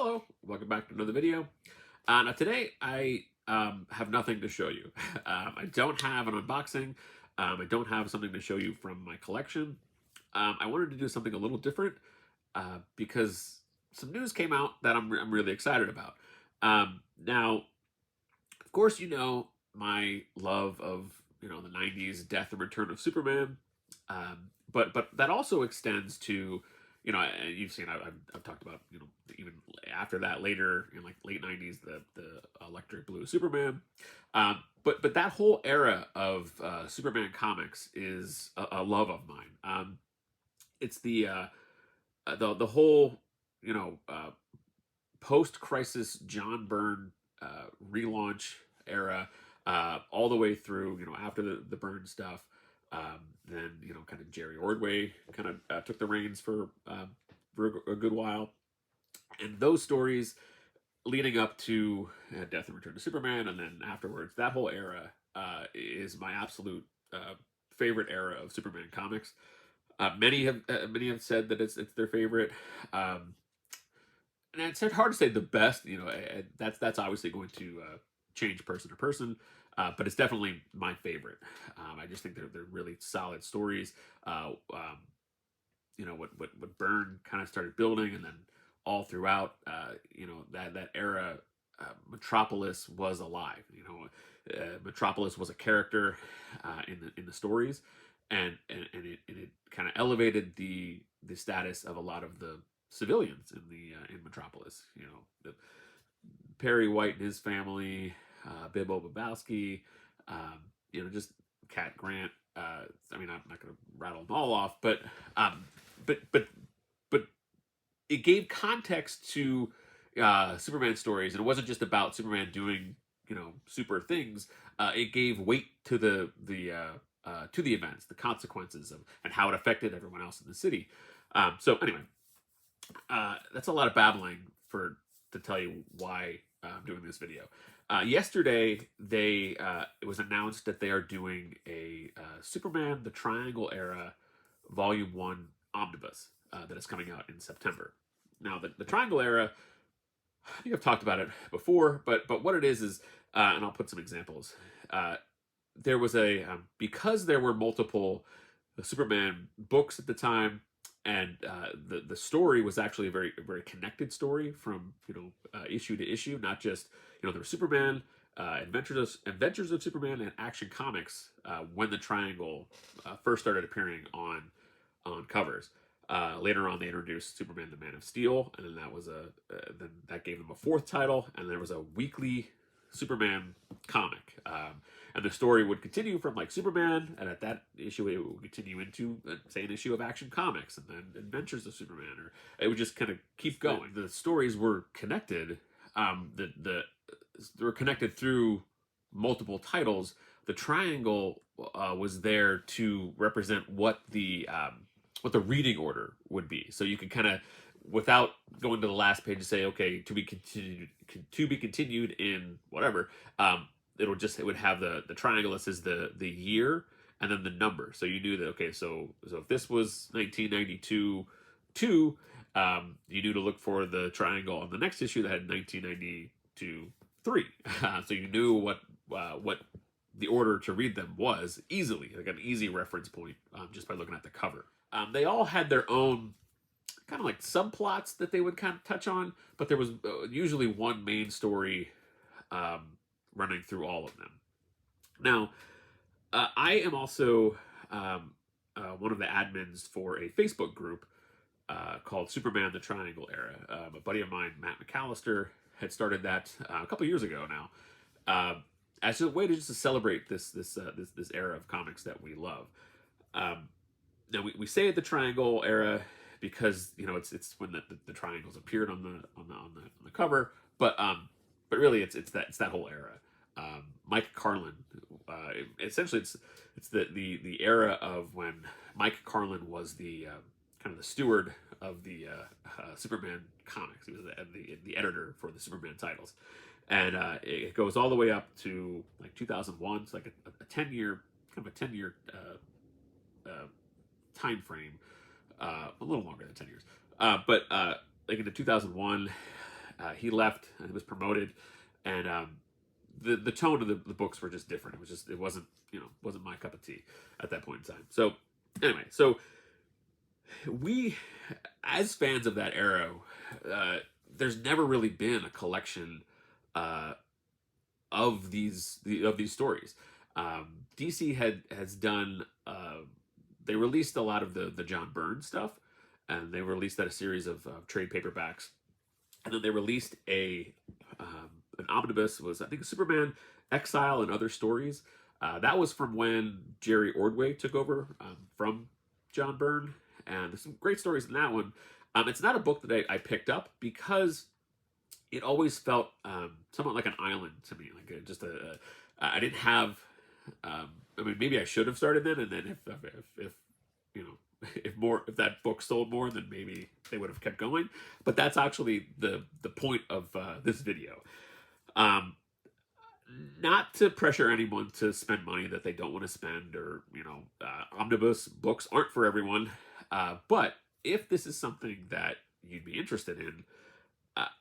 Hello, welcome back to another video. Now today I have nothing to show you. I don't have an unboxing. I don't have something to show you from my collection. I wanted to do something a little different because some news came out that I'm really excited about. Now, of course, you know my love of the '90s Death and Return of Superman, but that also extends to you've seen I've talked about even after that later in like late '90s the electric blue Superman, but that whole era of Superman comics is a love of mine. It's the whole post crisis John Byrne relaunch era, all the way through after the Byrne stuff. Then kind of Jerry Ordway kind of took the reins for a good while, and those stories leading up to Death and Return to Superman, and then afterwards, that whole era is my absolute favorite era of Superman comics. Many have said that it's their favorite. And it's hard to say the best. That's obviously going to change person to person. But it's definitely my favorite. I just think they're really solid stories. What Byrne kind of started building, and then all throughout, that era, Metropolis was alive. Metropolis was a character in the stories, and it kind of elevated the status of a lot of the civilians in Metropolis. Perry White and his family, Bibbo Babowski, just Cat Grant. I'm not going to rattle them all off, but it gave context to Superman stories, and it wasn't just about Superman doing super things. It gave weight to the events, the consequences of, and how it affected everyone else in the city. So anyway, that's a lot of babbling to tell you why I'm doing this video. Yesterday, it was announced that they are doing a Superman: The Triangle Era Volume 1 Omnibus that is coming out in September. Now, the Triangle Era, I think I've talked about it before, but what it is, and I'll put some examples. There was because there were multiple Superman books at the time, and the story was actually a very connected story from issue to issue, not just there was Superman, Adventures of Superman, and Action Comics when the Triangle first started appearing on covers. Later on, they introduced Superman: The Man of Steel, and then then that gave them a fourth title, and there was a weekly Superman comic. And the story would continue from like Superman, and at that issue it would continue into say an issue of Action Comics, and then Adventures of Superman, or it would just kind of keep going. The stories were connected. They were connected through multiple titles. The Triangle was there to represent what the reading order would be, so you could kind of, without going to the last page, to say, okay, to be continued in whatever. It would have the triangle that says the year and then the number, so you knew that, okay, so if this was 1992 2, you knew to look for the triangle on the next issue that had 1992 3. So you knew what the order to read them was easily, like an easy reference point, just by looking at the cover. They all had their own kind of like subplots that they would kind of touch on, but there was usually one main story running through all of them. Now, I am also one of the admins for a Facebook group called Superman: The Triangle Era. A buddy of mine, Matt McAllister, had started that a couple years ago now, as a way to celebrate this era of comics that we love. Now we say the Triangle Era because it's when the triangles appeared on the cover, but really it's that whole era. Mike Carlin, essentially it's the era of when Mike Carlin was the kind of the steward of the Superman comics. He was the editor for the Superman titles, and it goes all the way up to like 2001. It's like a 10-year time frame, a little longer than 10 years. But like in the 2001, He left and was promoted, and the tone of the books were just different. It wasn't wasn't my cup of tea at that point in time. So anyway, so we, as fans of that era, uh, there's never really been a collection uh, of these stories. DC has done. They released a lot of the John Byrne stuff, and they released that a series of trade paperbacks, and then they released an omnibus. Was I think Superman Exile and Other Stories. That was from when Jerry Ordway took over from John Byrne, and there's some great stories in that one. It's not a book that I picked up because it always felt somewhat like an island to me. Like I didn't have. I mean, maybe I should have started then, and then if you know if that book sold more, then maybe they would have kept going. But that's actually the point of this video. Um, Not to pressure anyone to spend money that they don't want to spend, or omnibus books aren't for everyone. But if this is something that you'd be interested in,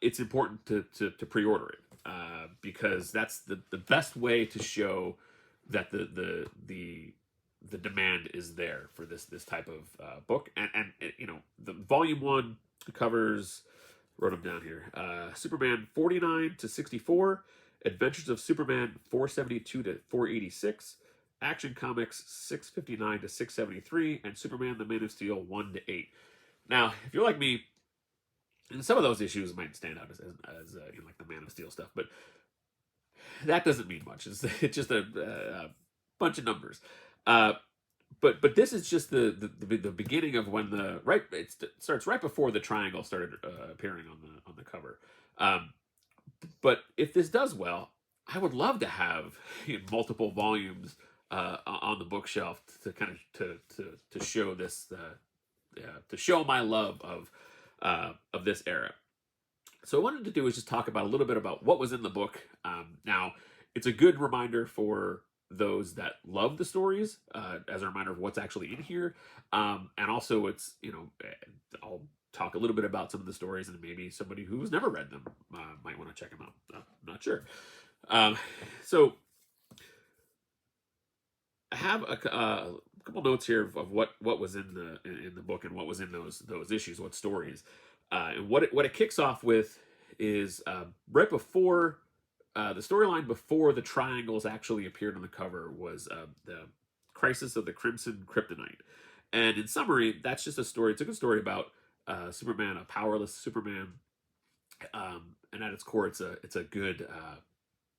it's important to pre-order it because that's the best way to show that the demand is there for this type of book. And the volume one covers, wrote them down here, Superman 49 to 64, Adventures of Superman 472 to 486, Action Comics 659 to 673, and Superman the Man of Steel 1 to 8. Now, if you're like me, and some of those issues might stand out as like the Man of Steel stuff, but that doesn't mean much. It's just a bunch of numbers. But this is just the beginning of when it starts right before the triangle started appearing on the cover. But if this does well, I would love to have multiple volumes on the bookshelf to kind of to show this to show my love of this era. So what I wanted to do is just talk about a little bit about what was in the book. Now, it's a good reminder for those that love the stories, as a reminder of what's actually in here. And also it's, I'll talk a little bit about some of the stories, and maybe somebody who's never read them might want to check them out. I'm not sure. So I have a couple notes here of what was in the book and what was in those issues, what stories. And what it kicks off with is right before the storyline before the triangles actually appeared on the cover was the Crisis of the Crimson Kryptonite. And in summary, that's just a story. It's a good story about Superman, a powerless Superman, and at its core, it's a good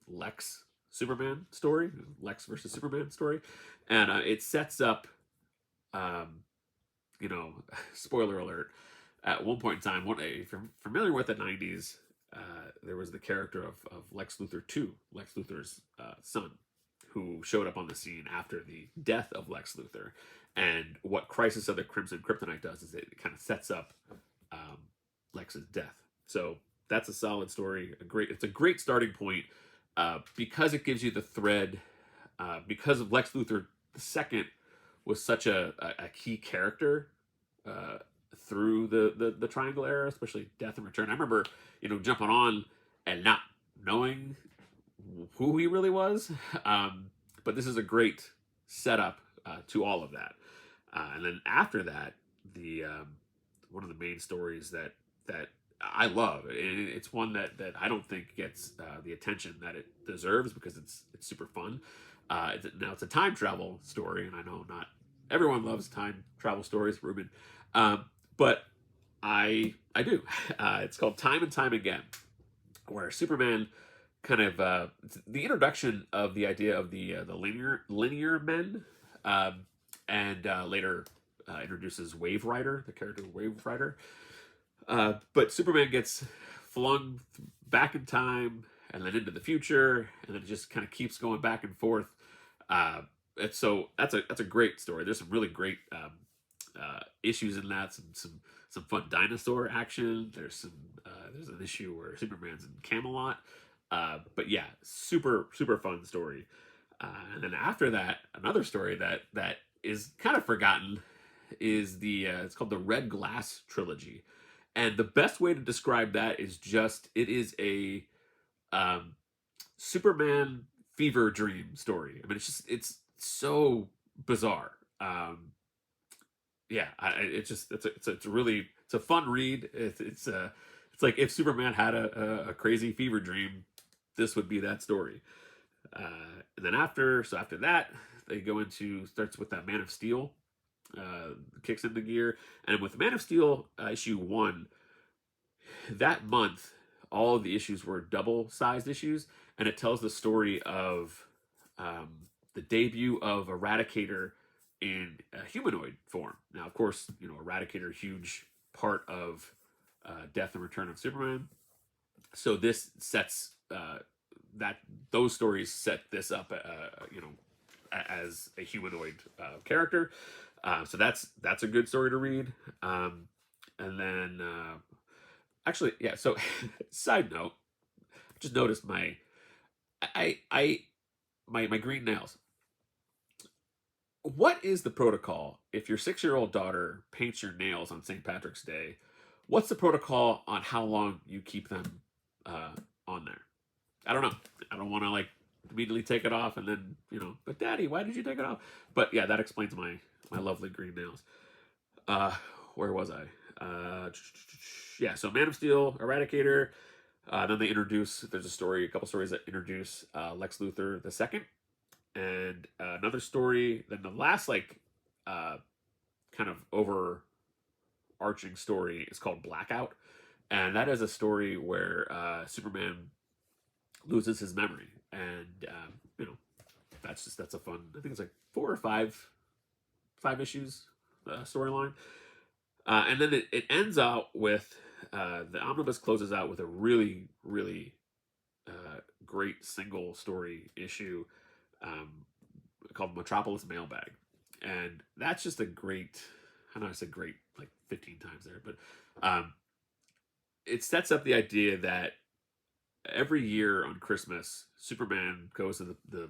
Lex Superman story, Lex versus Superman story, and it sets up, spoiler alert. At one point in time, if you're familiar with the '90s, there was the character of Lex Luthor 2, Lex Luthor's son, who showed up on the scene after the death of Lex Luthor. And what Crisis of the Crimson Kryptonite does is it kind of sets up Lex's death. So that's a solid story. It's a great starting point because it gives you the thread. Because of Lex Luthor II was such a key character through the Triangle Era, especially Death and Return. I remember jumping on and not knowing who he really was, but this is a great setup to all of that. And then after that, the one of the main stories that I love, and it's one that I don't think gets the attention that it deserves because it's super fun. Now it's a time travel story, and I know not everyone loves time travel stories, Ruben, but I do. It's called Time and Time Again, where Superman kind of the introduction of the idea of the linear men, and later introduces Wave Rider, the character Wave Rider. But Superman gets flung back in time and then into the future, and then it just kind of keeps going back and forth. So that's a great story. There's some really great issues in that. Some fun dinosaur action. There's an issue where Superman's in Camelot. But yeah, super fun story. And then after that, another story that is kind of forgotten is it's called the Red Glass trilogy. And the best way to describe that is just it is a um, Superman fever dream story. I mean, it's so bizarre. Yeah, it's a fun read. It's like if Superman had a crazy fever dream, this would be that story. And then after that, they go into starts with that Man of Steel, kicks into gear, and with Man of Steel issue 1, that month, all of the issues were double-sized issues, and it tells the story of um, the debut of Eradicator in a humanoid form. Now, of course, Eradicator, huge part of Death and Return of Superman. So this sets that those stories set this up, as a humanoid character. So that's a good story to read. And then actually, yeah. So, side note, just noticed I my green nails. What is the protocol if your 6-year-old daughter paints your nails on St. Patrick's Day? What's the protocol on how long you keep them on there? I don't know. I don't want to like immediately take it off and then But Daddy, why did you take it off? But yeah, that explains my lovely green nails. Uh, where was I? Yeah, so Man of Steel, Eradicator. Then they introduce. There's a couple stories that introduce Lex Luthor the second, and another story. Then the last uh, kind of overarching story is called Blackout, and that is a story where Superman loses his memory, and that's a fun. I think it's like 4 or 5 issues storyline. And then it ends out with the omnibus closes out with a really, really great single story issue um, called Metropolis Mailbag. And that's just a great, I know I said great like 15 times there, but it sets up the idea that every year on Christmas, Superman goes to the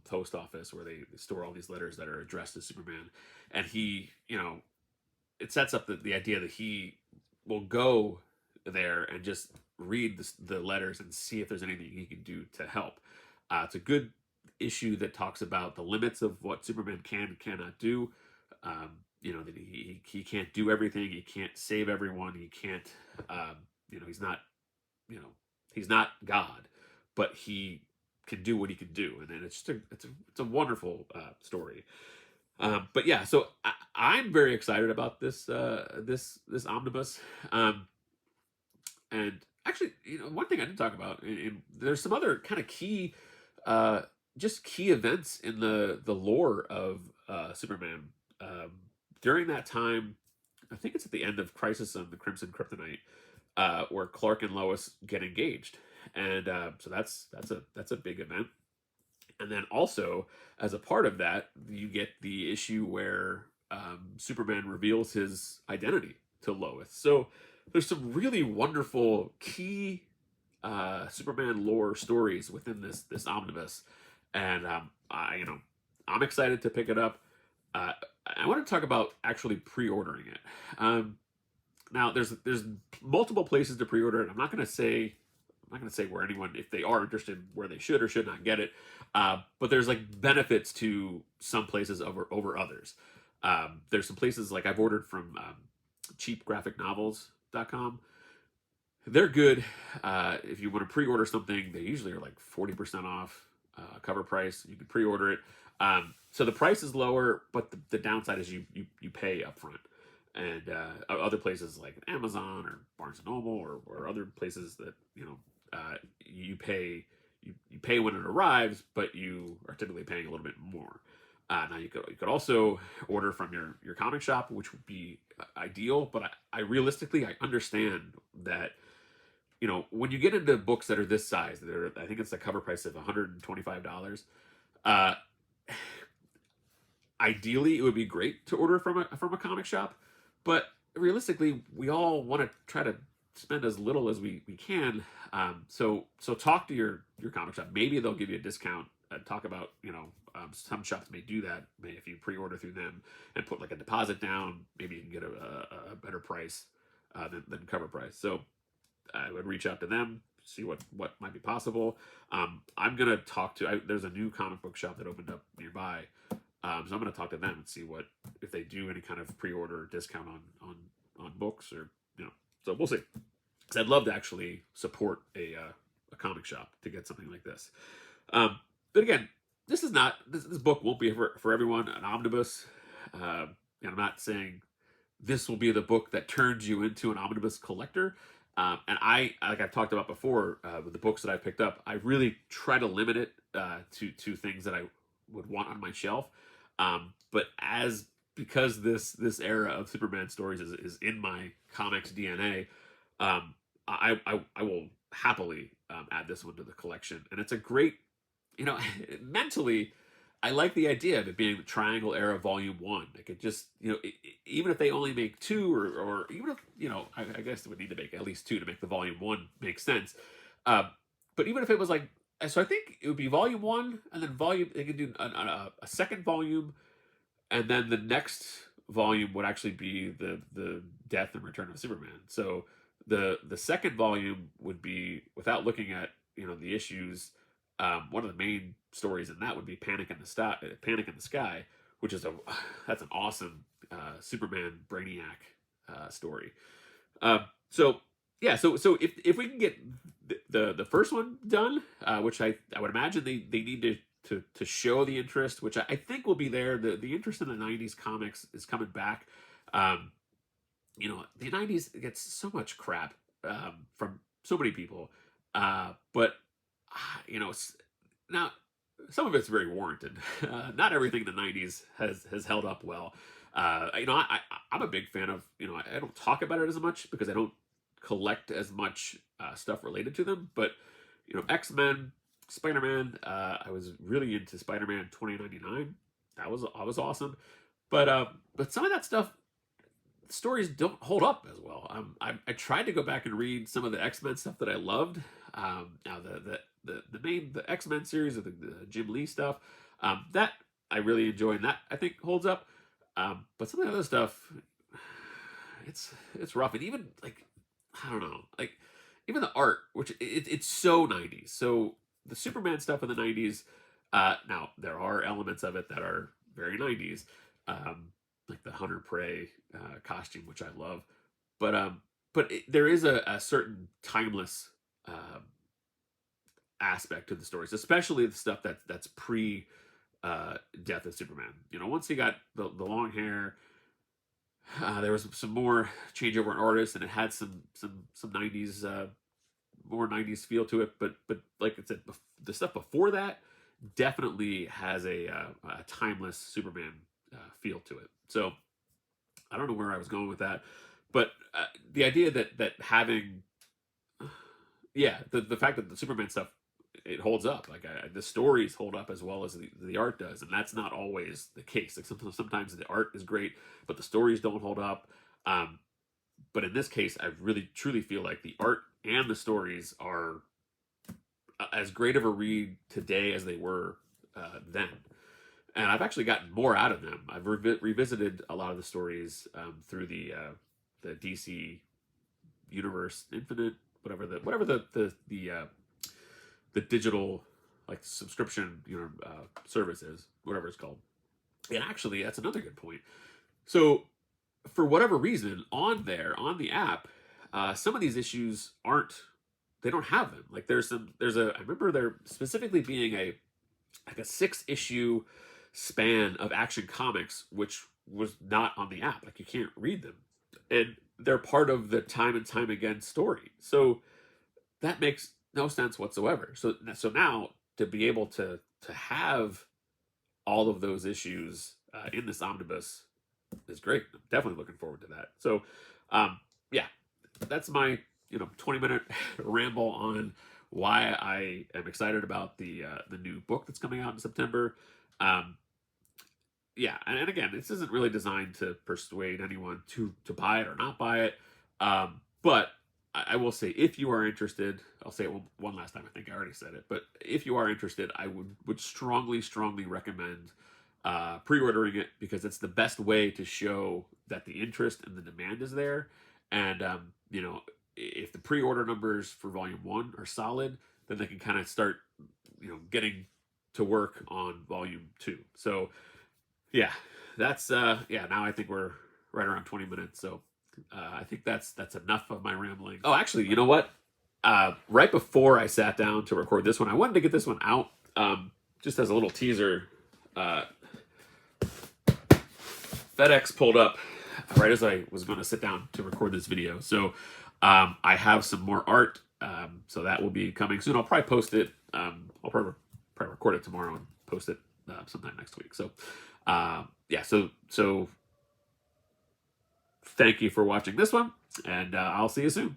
post office where they store all these letters that are addressed to Superman. And he, it sets up the idea that he will go there and just read the letters and see if there's anything he can do to help. It's a good issue that talks about the limits of what Superman can and cannot do. That he can't do everything. He can't save everyone. He can't. He's not. He's not God, but he can do what he can do, and then it's a wonderful story. But yeah, so I'm very excited about this omnibus. And actually, one thing I didn't talk about, and there's some other kind of key, just key events in the lore of Superman. During that time, I think it's at the end of Crisis on the Crimson Kryptonite, where Clark and Lois get engaged, and so that's a big event. And then also, as a part of that, you get the issue where Superman reveals his identity to Lois. So there's some really wonderful key Superman lore stories within this omnibus, and I'm excited to pick it up. I want to talk about actually pre-ordering it. Now there's multiple places to pre-order it. I'm not going to say where anyone, if they are interested, where they should or should not get it. But there's like benefits to some places over others. There's some places like I've ordered from cheapgraphicnovels.com. They're good. If you want to pre-order something, they usually are like 40% off cover price. You can pre-order it. So the price is lower, but the downside is you pay upfront. And other places like Amazon or Barnes and Noble or other places that you pay when it arrives, but you are typically paying a little bit more. Now you could also order from your comic shop, which would be ideal. But I realistically I understand that when you get into books that are this size, I think it's the cover price of $125. Ideally, it would be great to order from a comic shop, but realistically, we all want to try to spend as little as we can. So talk to your comic shop. Maybe they'll give you a discount. Talk about some shops may do that. If you pre-order through them and put like a deposit down, maybe you can get a better price than cover price. So I would reach out to them, see what might be possible. I'm gonna talk to. There's a new comic book shop that opened up nearby, so I'm gonna talk to them and see what if they do any kind of pre-order discount on books, or So we'll see. Because I'd love to actually support a comic shop to get something like this. But again, this is not this book won't be for everyone. An omnibus, and I'm not saying this will be the book that turns you into an omnibus collector. And like I've talked about before, with the books that I picked up, I really try to limit it to things that I would want on my shelf. But because this era of Superman stories is in my comics DNA, I will happily add this one to the collection. And it's a great, mentally, I like the idea of it being the Triangle Era Volume 1. Like it just, even if they only make two, or even if, I guess they would need to make at least two to make the Volume 1 make sense. But even if it was like, so I think it would be Volume 1, and then they could do a second volume, and then the next volume would actually be the Death and Return of Superman. So the second volume would be, without looking at, the issues, one of the main stories in that would be Panic in the Sky, which is that's an awesome Superman Brainiac story. So yeah, so if we can get the first one done, which I would imagine they need to show the interest, which I think will be there. The interest in the '90s comics is coming back. The '90s gets so much crap from so many people, but now some of it's very warranted. Not everything in the '90s has held up well. I'm a big fan of, I don't talk about it as much because I don't collect as much stuff related to them. But X-Men, Spider-Man. I was really into Spider-Man 2099. That was awesome. But some of that stuff, stories don't hold up as well. I tried to go back and read some of the X-Men stuff that I loved. Now the X-Men series of the Jim Lee stuff, that I really enjoy, and that I think holds up. But some of the other stuff, it's rough, and even like, I don't know, like even the art, which it's so '90s. So the Superman stuff in the '90s. Now there are elements of it that are very '90s. Like the Hunter Prey costume, which I love, but there is a certain timeless aspect to the stories, especially the stuff that's pre Death of Superman. Once he got the long hair, there was some more changeover in artists, and it had some '90s more '90s feel to it. But like I said, the stuff before that definitely has a timeless Superman feel to it. So I don't know where I was going with that, but the idea that having, the fact that the Superman stuff, it holds up. Like the stories hold up as well as the art does, and that's not always the case. Like sometimes the art is great, but the stories don't hold up. But in this case, I really truly feel like the art and the stories are as great of a read today as they were then. And I've actually gotten more out of them. I've revisited a lot of the stories through the DC Universe Infinite, whatever the digital like subscription service is, whatever it's called. And actually, that's another good point. So for whatever reason, on the app, some of these issues they don't have them. Like I remember there specifically being a 6-issue span of Action Comics, which was not on the app. Like you can't read them, and they're part of the Time and Time Again story. So that makes no sense whatsoever. So now to be able to have all of those issues in this omnibus is great. I'm definitely looking forward to that. So yeah, that's my 20-minute ramble on why I am excited about the new book that's coming out in September. Yeah, and again, this isn't really designed to persuade anyone to buy it or not buy it. But I will say, if you are interested, I'll say it one last time. I think I already said it, but if you are interested, I would strongly recommend pre-ordering it, because it's the best way to show that the interest and the demand is there. And if the pre-order numbers for volume 1 are solid, then they can kind of start getting to work on volume 2. So yeah, that's yeah, now I think we're right around 20 minutes. So I think that's enough of my rambling. Oh, actually, you know what? Right before I sat down to record this one, I wanted to get this one out, just as a little teaser. FedEx pulled up right as I was going to sit down to record this video. So I have some more art, so that will be coming soon. I'll probably post it. I'll probably record it tomorrow and post it sometime next week. So yeah, so thank you for watching this one, and I'll see you soon.